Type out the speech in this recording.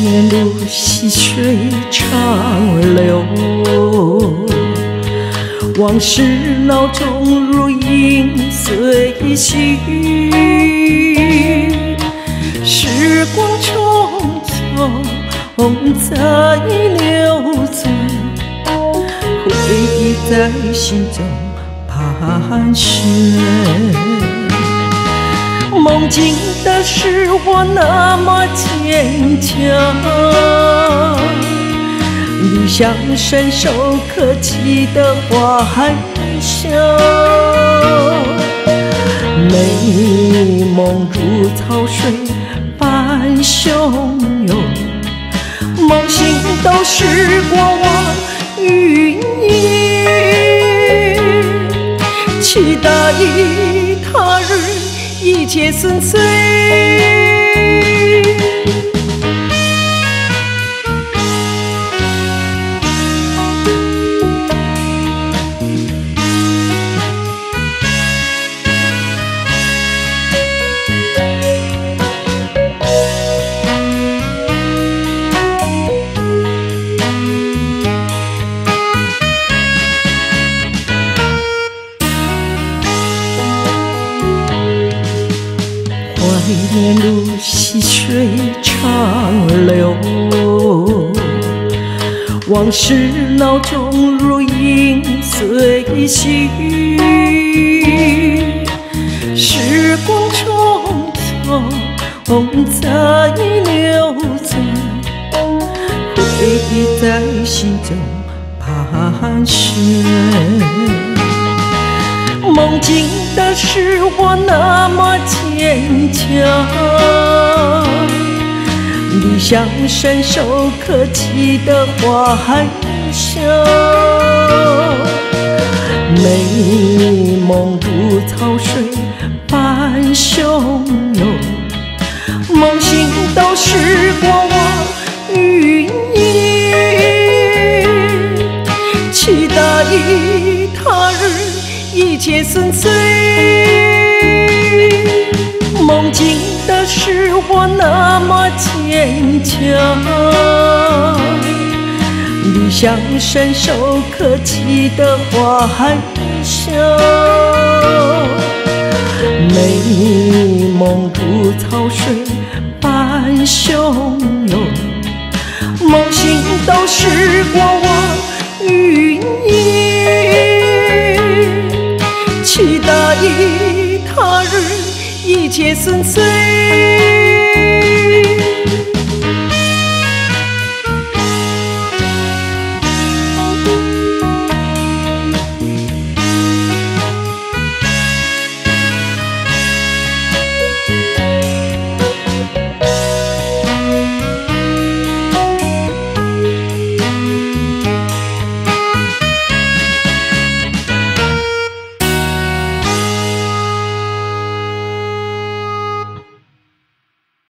年如细水长流，往事脑中如影随形。时光匆匆在流走，回忆在心中盘旋。梦境的是我那么坚强，理想伸手可及的幻想，美梦如潮水般汹涌，梦醒都是过往云烟，期待他日一切顺遂。怀念如细水长流，往事脑中如影随形。时光匆匆在流走，回忆在心中盘旋。梦境的是我那么坚强，理想伸手可及的幻想，美梦如潮水般汹涌，梦醒都是过往云烟，期待他日一切顺遂。梦境的是我那么坚强，理想伸手可及的幻想，美梦如潮水般汹涌，梦醒都是过往云烟，期待他日一切顺遂。